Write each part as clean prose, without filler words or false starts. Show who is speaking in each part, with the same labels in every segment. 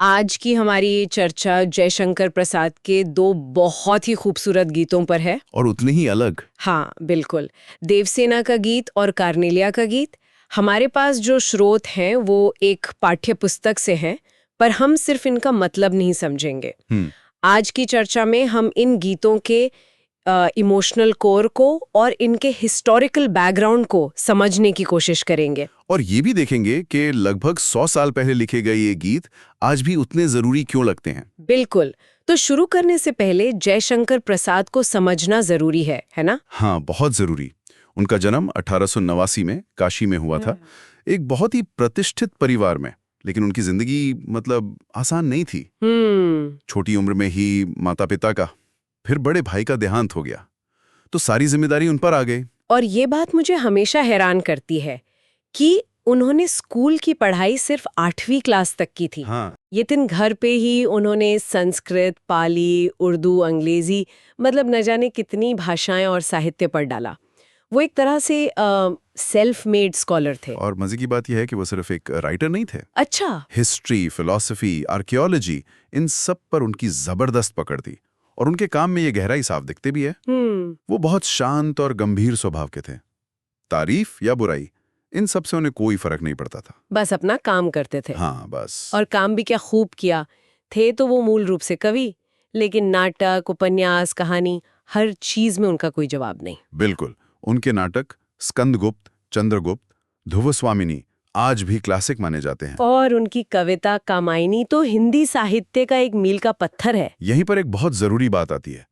Speaker 1: आज की हमारी चर्चा जयशंकर प्रसाद के दो बहुत ही खूबसूरत गीतों पर है।
Speaker 2: और उतने ही अलग।
Speaker 1: हाँ बिल्कुल, देवसेना का गीत और कार्नेलिया का गीत। हमारे पास जो स्रोत हैं वो एक पाठ्य पुस्तक से हैं, पर हम सिर्फ इनका मतलब नहीं समझेंगे। आज की चर्चा में हम इन गीतों के इमोशनल कोर को और इनके हिस्टोरिकल बैकग्राउंड को समझने की कोशिश करेंगे।
Speaker 2: और ये भी देखेंगे कि लगभग 100 साल पहले लिखे गए ये गीत आज भी उतने जरूरी क्यों लगते हैं।
Speaker 1: बिल्कुल। तो शुरू करने से पहले जयशंकर प्रसाद को समझना जरूरी है ना?
Speaker 2: हाँ, बहुत जरूरी। उनका जन्म 1889 में काशी में हुआ था, एक बहुत ही प्रतिष्ठित परिवार में। लेकिन उनकी जिंदगी मतलब आसान नहीं थी। छोटी उम्र में ही माता पिता का, फिर बड़े भाई का देहांत हो गया, तो सारी जिम्मेदारी उन पर आ गई।
Speaker 1: और ये बात मुझे हमेशा हैरान करती है कि उन्होंने स्कूल की पढ़ाई सिर्फ 8वीं क्लास तक की थी।
Speaker 2: हाँ।
Speaker 1: ये दिन घर पे ही उन्होंने संस्कृत, पाली, उर्दू, अंग्रेजी, मतलब न जाने कितनी भाषाएं और साहित्य पढ़ डाला। वो एक तरह से सेल्फ मेड स्कॉलर थे।
Speaker 2: और मजे की बात यह है कि वो सिर्फ एक राइटर नहीं थे।
Speaker 1: अच्छा।
Speaker 2: हिस्ट्री, फिलॉसफी, आर्कियोलॉजी, इन सब पर उनकी जबरदस्त पकड़ थी। और उनके काम में ये गहराई साफ दिखते भी है। वो बहुत शांत और गंभीर स्वभाव के थे। तारीफ या बुराई, इन सब से उन्हें कोई फर्क नहीं पड़ता था।
Speaker 1: बस अपना काम करते थे।
Speaker 2: हाँ बस।
Speaker 1: और काम भी क्या खूब किया। थे तो वो मूल रूप से कवि, लेकिन नाटक, उपन्यास, कहानी, हर चीज में उनका कोई जवाब नहीं।
Speaker 2: बिल्कुल। उनके नाटक स्कंदगुप्त, चंद्रगुप्त, ध्रुवस्वामिनी आज भी क्लासिक माने जाते हैं।
Speaker 1: और उनकी कविता कामायनी तो हिंदी साहित्य का एक मील का पत्थर है।
Speaker 2: यहीं पर एक बहुत जरूरी बात आती है।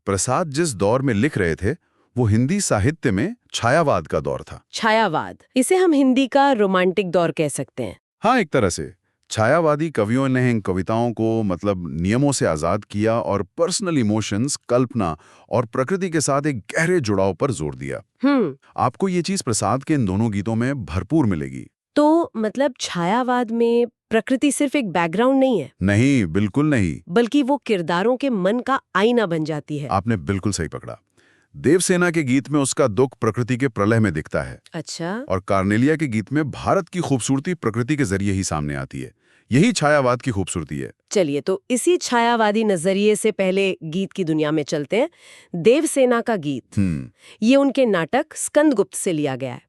Speaker 2: प्रसाद जिस दौर में लिख रहे थे वो हिंदी साहित्य में छायावाद का दौर था।
Speaker 1: छायावाद, इसे हम हिंदी का रोमांटिक दौर कह सकते हैं।
Speaker 2: हाँ, एक तरह से छायावादी कवियों ने इन कविताओं को मतलब नियमों से आजाद किया और पर्सनल इमोशंस, कल्पना और प्रकृति के साथ एक गहरे जुड़ाव पर जोर दिया। आपको ये चीज प्रसाद के इन दोनों गीतों में भरपूर मिलेगी।
Speaker 1: तो मतलब छायावाद में प्रकृति सिर्फ एक बैकग्राउंड नहीं है?
Speaker 2: नहीं, बिल्कुल नहीं।
Speaker 1: बल्कि वो किरदारों के मन का आईना बन जाती है।
Speaker 2: आपने बिल्कुल सही पकड़ा। देवसेना के गीत में उसका दुख प्रकृति के प्रलय में दिखता है।
Speaker 1: अच्छा।
Speaker 2: और कार्नेलिया के गीत में भारत की खूबसूरती प्रकृति के जरिए ही सामने आती है। यही छायावाद की खूबसूरती है।
Speaker 1: चलिए, तो इसी छायावादी नजरिए से पहले गीत की दुनिया में चलते हैं। देवसेना का गीत, ये उनके नाटक स्कंदगुप्त से लिया गया है।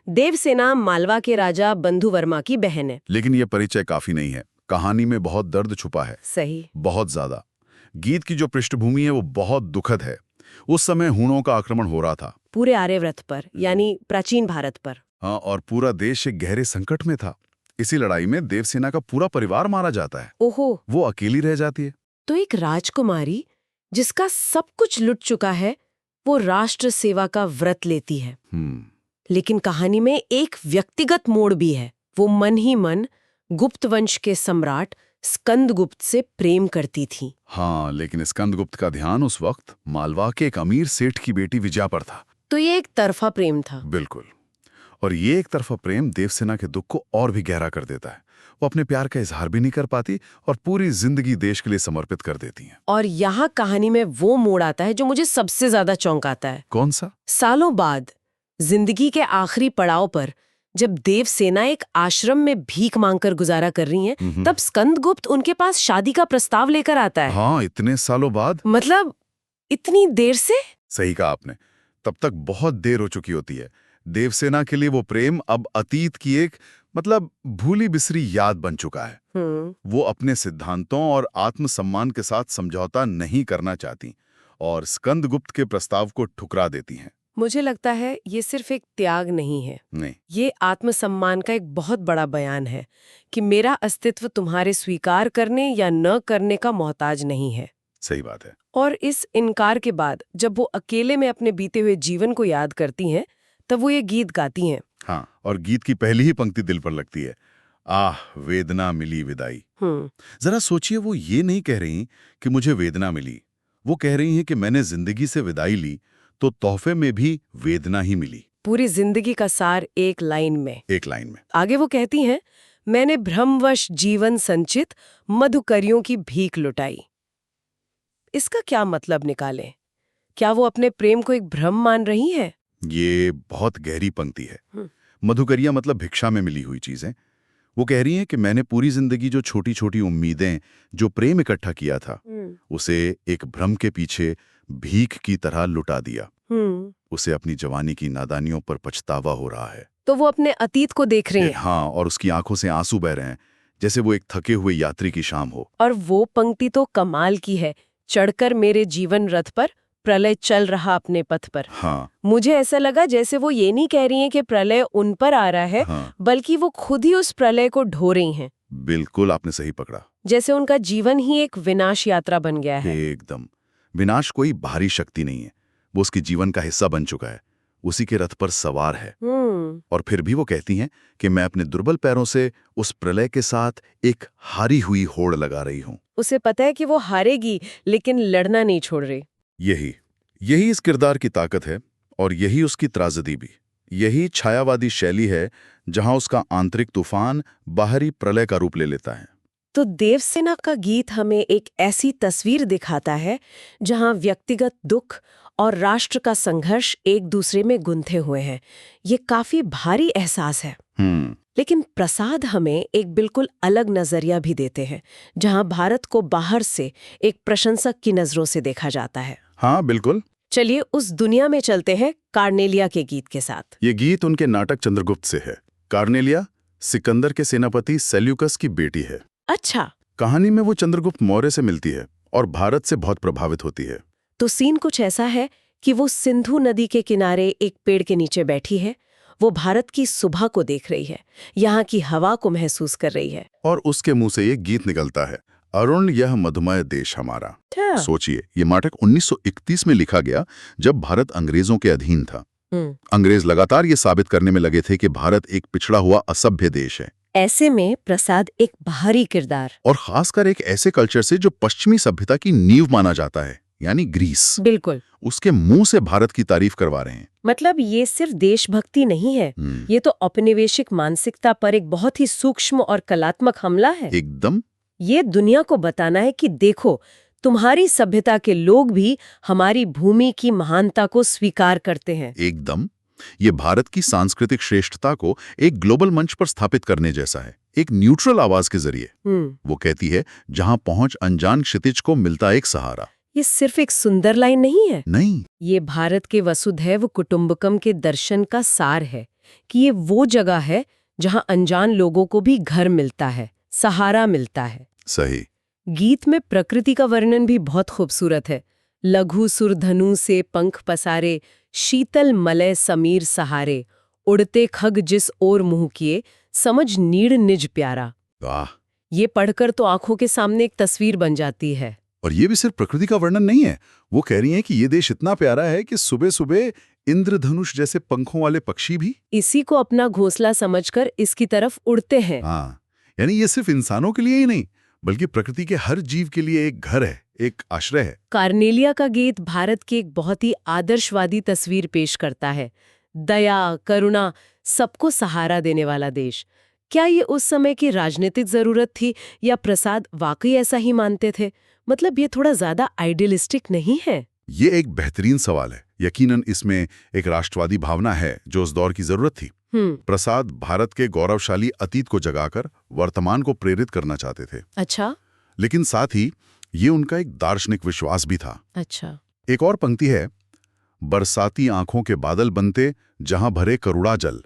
Speaker 1: देवसेना मालवा के राजा बंधु वर्मा की बहन है।
Speaker 2: लेकिन यह परिचय काफी नहीं है। कहानी में बहुत दर्द छुपा है।
Speaker 1: सही।
Speaker 2: बहुत ज्यादा। गीत की जो पृष्ठभूमि है वो बहुत दुखद है। उस समय हूणों का आक्रमण हो रहा था
Speaker 1: पूरे आर्यव्रत पर, यानी प्राचीन भारत पर।
Speaker 2: हाँ, और पूरा देश एक गहरे संकट में था। इसी लड़ाई में देवसेना का पूरा परिवार मारा जाता है।
Speaker 1: ओहो।
Speaker 2: वो अकेली रह जाती है।
Speaker 1: तो एक राजकुमारी जिसका सब कुछ लुट चुका है, वो राष्ट्र सेवा का व्रत लेती है। लेकिन कहानी में एक व्यक्तिगत मोड़ भी है। वो मन ही मन गुप्त वंश के सम्राट स्कंदगुप्त से प्रेम करती थी।
Speaker 2: हाँ, लेकिन स्कंदगुप्त का ध्यान उस वक्त मालवा के एक अमीर सेठ की बेटी विजया पर था।
Speaker 1: तो ये एक तरफा प्रेम था।
Speaker 2: बिल्कुल। और ये एक तरफा प्रेम देवसेना के दुख को और भी गहरा कर देता है। वो अपने प्यार का इजहार भी नहीं कर पाती और पूरी जिंदगी देश के लिए समर्पित कर देती हैं।
Speaker 1: और यहाँ कहानी में वो मोड़ आता है जो मुझे सबसे ज्यादा चौंकाता है।
Speaker 2: कौन सा?
Speaker 1: सालों बाद जिंदगी के आखिरी पड़ाव पर जब देवसेना एक आश्रम में भीख मांगकर गुजारा कर रही हैं, तब स्कंदगुप्त उनके पास शादी का प्रस्ताव लेकर आता है।
Speaker 2: हाँ, इतने सालों बाद।
Speaker 1: मतलब इतनी देर से।
Speaker 2: सही कहा आपने। तब तक बहुत देर हो चुकी होती है। देवसेना के लिए वो प्रेम अब अतीत की एक मतलब भूली बिसरी याद बन चुका है। वो अपने सिद्धांतों और आत्मसम्मान के साथ समझौता नहीं करना चाहती और स्कंदगुप्त के प्रस्ताव को ठुकरा देती हैं।
Speaker 1: मुझे लगता है ये सिर्फ एक त्याग नहीं है,
Speaker 2: नहीं,
Speaker 1: ये आत्मसम्मान का एक बहुत बड़ा बयान है कि मेरा अस्तित्व तुम्हारे स्वीकार करने या न करने का मोहताज नहीं है।
Speaker 2: सही बात है।
Speaker 1: और इस इनकार के बाद जब वो अकेले में अपने बीते हुए जीवन को याद करती हैं, तब वो ये गीत गाती हैं।
Speaker 2: हाँ, और गीत की पहली ही पंक्ति दिल पर लगती है। आह वेदना मिली विदाई। जरा सोचिए, वो ये नहीं कह रही कि मुझे वेदना मिली, वो कह रही हैं कि मैंने जिंदगी से विदाई ली तो तोहफे में भी वेदना ही मिली।
Speaker 1: पूरी जिंदगी का सार एक लाइन में।
Speaker 2: एक लाइन में।
Speaker 1: आगे वो कहती हैं, मैंने भ्रमवश जीवन संचित मधुकरियों की भीख लुटाई। इसका क्या मतलब निकालें? क्या वो अपने प्रेम को एक भ्रम मान रही हैं?
Speaker 2: ये बहुत गहरी पंक्ति है। मधुकरिया मतलब भिक्षा में मिली हुई चीजें। वो कह रही हैं कि मैंने पूरी जिंदगी जो छोटी छोटी उम्मीदें, जो प्रेम इकट्ठा किया था, उसे एक भ्रम के पीछे भीख की तरह लुटा दिया। उसे अपनी जवानी की नादानियों पर पछतावा हो रहा है।
Speaker 1: तो वो अपने अतीत को देख रही हैं।
Speaker 2: हाँ, और उसकी आंखों से आंसू बह रहे हैं, जैसे वो एक थके हुए यात्री की शाम हो।
Speaker 1: और वो पंक्ति तो कमाल की है, चढ़कर मेरे जीवन रथ पर, प्रलय चल रहा अपने पथ पर।
Speaker 2: हाँ,
Speaker 1: मुझे ऐसा लगा जैसे वो ये नहीं कह रही हैं कि प्रलय उन पर आ रहा है,
Speaker 2: हाँ,
Speaker 1: बल्कि वो खुद ही उस प्रलय को ढो रही हैं।
Speaker 2: बिल्कुल आपने सही पकड़ा।
Speaker 1: जैसे उनका जीवन ही एक विनाश यात्रा बन गया है।
Speaker 2: एकदम। विनाश कोई बाहरी शक्ति नहीं है, वो उसके जीवन का हिस्सा बन चुका है, उसी के रथ पर सवार है। और फिर भी वो कहती हैं कि मैं अपने दुर्बल पैरों से उस प्रलय के साथ एक हारी हुई होड़ लगा रही हूं।
Speaker 1: उसे पता है कि वो हारेगी, लेकिन लड़ना नहीं छोड़ रही।
Speaker 2: यही इस किरदार की ताकत है, और यही उसकी त्राजदी भी। यही छायावादी शैली है जहां उसका आंतरिक तूफान बाहरी प्रलय का रूप ले लेता है।
Speaker 1: तो देवसेना का गीत हमें एक ऐसी तस्वीर दिखाता है जहां व्यक्तिगत दुख और राष्ट्र का संघर्ष एक दूसरे में गुंथे हुए हैं। ये काफी भारी एहसास है। लेकिन प्रसाद हमें एक बिल्कुल अलग नजरिया भी देते हैं, जहां भारत को बाहर से एक प्रशंसक की नजरों से देखा जाता है।
Speaker 2: हाँ, बिल्कुल।
Speaker 1: चलिए उस दुनिया में चलते हैं कार्नेलिया के गीत के साथ।
Speaker 2: ये गीत उनके नाटक चंद्रगुप्त से है। कार्नेलिया सिकंदर के सेनापति सेल्यूकस की बेटी है।
Speaker 1: अच्छा।
Speaker 2: कहानी में वो चंद्रगुप्त मौर्य से मिलती है और भारत से बहुत प्रभावित होती है।
Speaker 1: तो सीन कुछ ऐसा है कि वो सिंधु नदी के किनारे एक पेड़ के नीचे बैठी है। वो भारत की सुबह को देख रही है, यहाँ की हवा को महसूस कर रही है।
Speaker 2: और उसके मुंह से ये गीत निकलता है, अरुण यह मधुमय देश हमारा। सोचिए, ये नाटक 1931 में लिखा गया, जब भारत अंग्रेजों के अधीन था। अंग्रेज लगातार ये साबित करने में लगे थे कि भारत एक पिछड़ा हुआ असभ्य देश है।
Speaker 1: ऐसे में प्रसाद एक बाहरी किरदार,
Speaker 2: और खासकर एक ऐसे कल्चर से जो पश्चिमी सभ्यता की नींव माना जाता है, यानी ग्रीस,
Speaker 1: बिल्कुल
Speaker 2: उसके मुंह से भारत की तारीफ करवा रहे हैं।
Speaker 1: मतलब ये सिर्फ देशभक्ति नहीं है, ये तो औपनिवेशिक मानसिकता पर एक बहुत ही सूक्ष्म और कलात्मक हमला है।
Speaker 2: एकदम।
Speaker 1: ये दुनिया को बताना है कि देखो, तुम्हारी सभ्यता के लोग भी हमारी भूमि की महानता को स्वीकार करते हैं।
Speaker 2: एकदम। ये भारत की सांस्कृतिक श्रेष्ठता को एक ग्लोबल मंच पर स्थापित करने जैसा है, एक न्यूट्रल आवाज के जरिए। वो कहती है, जहां पहुंच अनजान क्षितिज को मिलता एक सहारा।
Speaker 1: ये सिर्फ एक सुंदर लाइन नहीं है।
Speaker 2: नहीं,
Speaker 1: ये भारत के वसुधैव कुटुंबकम के दर्शन का सार है कि ये वो जगह है जहां अनजान लोगों को भी घर मिलता है, सहारा मिलता है।
Speaker 2: सही।
Speaker 1: गीत में प्रकृति का वर्णन भी बहुत खूबसूरत है। लघु सुर धनु से पंख पसारे, शीतल मलय समीर सहारे, उड़ते खग जिस ओर मुंह किए, समझ नीड़ निज प्यारा।
Speaker 2: वाह।
Speaker 1: ये पढ़कर तो आंखों के सामने एक तस्वीर बन जाती है।
Speaker 2: और ये भी सिर्फ प्रकृति का वर्णन नहीं है, वो कह रही हैं कि ये देश इतना प्यारा है कि सुबह सुबह इंद्रधनुष जैसे पंखों वाले पक्षी भी
Speaker 1: इसी को अपना घोंसला समझकर इसकी तरफ उड़ते हैं।
Speaker 2: हाँ, यानी ये सिर्फ इंसानों के लिए ही नहीं, बल्कि प्रकृति के हर जीव के लिए एक घर है, एक आश्रय है।
Speaker 1: कार्नेलिया का गीत भारत की एक बहुत ही आदर्शवादी तस्वीर पेश करता है। दया, करुणा, सबको सहारा देने वाला देश। क्या ये उस समय की राजनीतिक जरूरत थी, या प्रसाद वाकई ऐसा ही मानते थे? मतलब ये थोड़ा ज्यादा आइडियलिस्टिक नहीं है?
Speaker 2: ये एक बेहतरीन सवाल है। यकीनन इसमें एक राष्ट्रवादी भावना है जो उस दौर की जरूरत थी। प्रसाद भारत के गौरवशाली अतीत को जगाकर वर्तमान को प्रेरित करना चाहते थे।
Speaker 1: अच्छा।
Speaker 2: लेकिन साथ ही ये उनका एक दार्शनिक विश्वास भी था।
Speaker 1: अच्छा।
Speaker 2: एक और पंक्ति है, बरसाती आंखों के बादल बनते जहां भरे करुणा जल।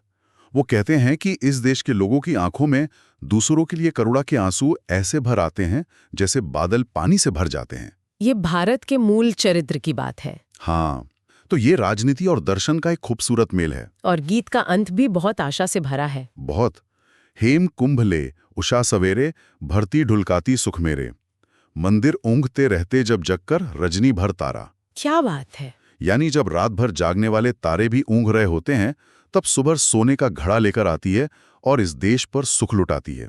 Speaker 2: वो कहते हैं कि इस देश के लोगों की आंखों में दूसरों के लिए करुणा के आंसू ऐसे भर आते हैं जैसे बादल पानी से भर जाते हैं।
Speaker 1: ये भारत के मूल चरित्र की बात है।
Speaker 2: हाँ, तो ये राजनीति और दर्शन का एक खूबसूरत मेल है।
Speaker 1: और गीत का अंत भी बहुत आशा से भरा है।
Speaker 2: बहुत। हेम कुंभ ले उषा सवेरे, भरती ढुलकाती सुख मेरे, मंदिर ऊँघते रहते जब जगकर रजनी भर तारा।
Speaker 1: क्या बात है।
Speaker 2: यानी जब रात भर जागने वाले तारे भी ऊँघ रहे होते हैं, तब सुबह सोने का घड़ा लेकर आती है और इस देश पर सुख लुटाती है।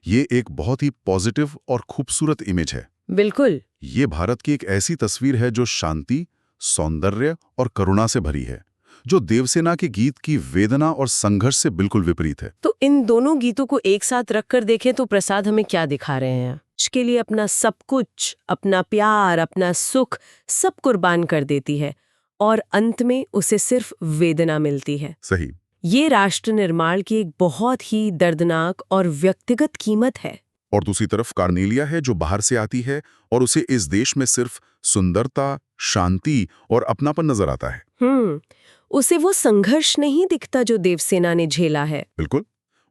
Speaker 2: ये एक बहुत ही पॉजिटिव और खूबसूरत इमेज है।
Speaker 1: बिल्कुल।
Speaker 2: ये भारत की एक ऐसी तस्वीर है जो शांति, सौंदर्य और करुणा से भरी है, जो देवसेना के गीत की वेदना और संघर्ष से बिल्कुल विपरीत है।
Speaker 1: तो इन दोनों गीतों को एक साथ रखकर देखें तो प्रसाद हमें क्या दिखा रहे हैं? इसके लिए अपना सब कुछ, अपना प्यार, अपना सुख सब कुर्बान कर देती है, और अंत में उसे सिर्फ वेदना मिलती है।
Speaker 2: सही।
Speaker 1: ये राष्ट्र निर्माण की एक बहुत ही दर्दनाक और व्यक्तिगत कीमत है।
Speaker 2: और दूसरी तरफ कार्नेलिया है जो बाहर से आती है और उसे इस देश में सिर्फ सुंदरता, शांति और अपनापन नजर आता है।
Speaker 1: उसे वो संघर्ष नहीं दिखता जो देवसेना ने झेला है।
Speaker 2: बिल्कुल,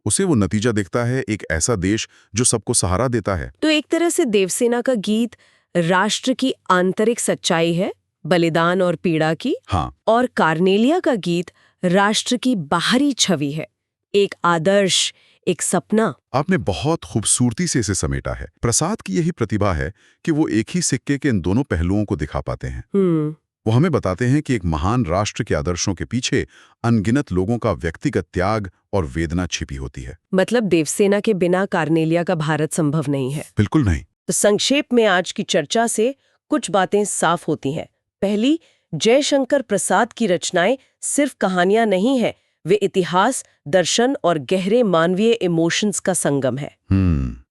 Speaker 2: उसे वो नतीजा दिखता है, एक ऐसा देश जो सबको सहारा देता है।
Speaker 1: तो एक तरह से देवसेना का गीत राष्ट्र की आंतरिक सच्चाई है, बलिदान और पीड़ा की।
Speaker 2: हाँ।
Speaker 1: और कार्नेलिया का गीत राष्ट्र की बाहरी छवि है, एक आदर्श, एक सपना।
Speaker 2: आपने बहुत खूबसूरती से इसे समेटा है। प्रसाद की यही प्रतिभा है कि वो एक ही सिक्के के इन दोनों पहलुओं को दिखा पाते हैं। वो हमें बताते हैं कि एक महान राष्ट्र के आदर्शों के पीछे अनगिनत लोगों का व्यक्तिगत त्याग और वेदना छिपी होती है।
Speaker 1: मतलब देवसेना के बिना कार्नेलिया का भारत संभव नहीं है।
Speaker 2: बिल्कुल नहीं।
Speaker 1: तो संक्षेप में आज की चर्चा से कुछ बातें साफ होती हैं। पहली, जयशंकर प्रसाद की रचनाएं सिर्फ कहानियां नहीं है, वे इतिहास, दर्शन और गहरे मानवीय इमोशंस का संगम है।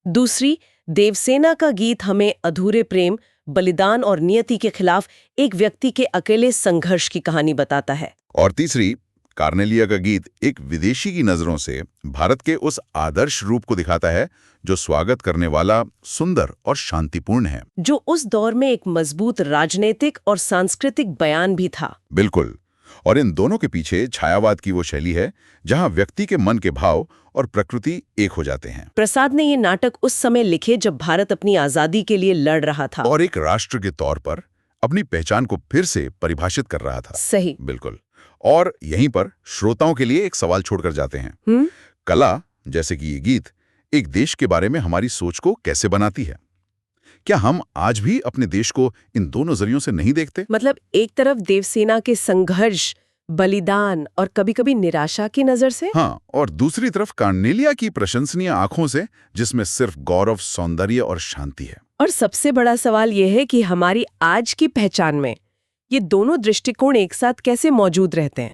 Speaker 1: दूसरी, देवसेना का गीत हमें अधूरे प्रेम, बलिदान और नियति के खिलाफ एक व्यक्ति के अकेले संघर्ष की कहानी बताता है।
Speaker 2: और तीसरी, कार्नेलिया का गीत एक विदेशी की नजरों से भारत के उस आदर्श रूप को दिखाता है जो स्वागत करने वाला, सुंदर और शांतिपूर्ण है,
Speaker 1: जो उस दौर में एक मजबूत राजनीतिक और सांस्कृतिक बयान भी था।
Speaker 2: बिल्कुल। और इन दोनों के पीछे छायावाद की वो शैली है जहां व्यक्ति के मन के भाव और प्रकृति एक हो जाते हैं।
Speaker 1: प्रसाद ने ये नाटक उस समय लिखे जब भारत अपनी आजादी के लिए लड़ रहा था
Speaker 2: और एक राष्ट्र के तौर पर अपनी पहचान को फिर से परिभाषित कर रहा था।
Speaker 1: सही।
Speaker 2: बिल्कुल। और यहीं पर श्रोताओं के लिए एक सवाल छोड़कर जाते हैं। कला, जैसे कि ये गीत, एक देश के बारे में हमारी सोच को कैसे बनाती है? क्या हम आज भी अपने देश को इन दो नजरियों से नहीं देखते?
Speaker 1: मतलब एक तरफ देवसेना के संघर्ष, बलिदान और कभी-कभी निराशा की नजर से।
Speaker 2: हाँ, और दूसरी तरफ कार्नेलिया की प्रशंसनीय आंखों से, जिसमें सिर्फ गौरव, सौंदर्य और शांति है।
Speaker 1: और सबसे बड़ा सवाल यह है कि हमारी आज की पहचान में ये दोनों दृष्टिकोण एक साथ कैसे मौजूद रहते हैं?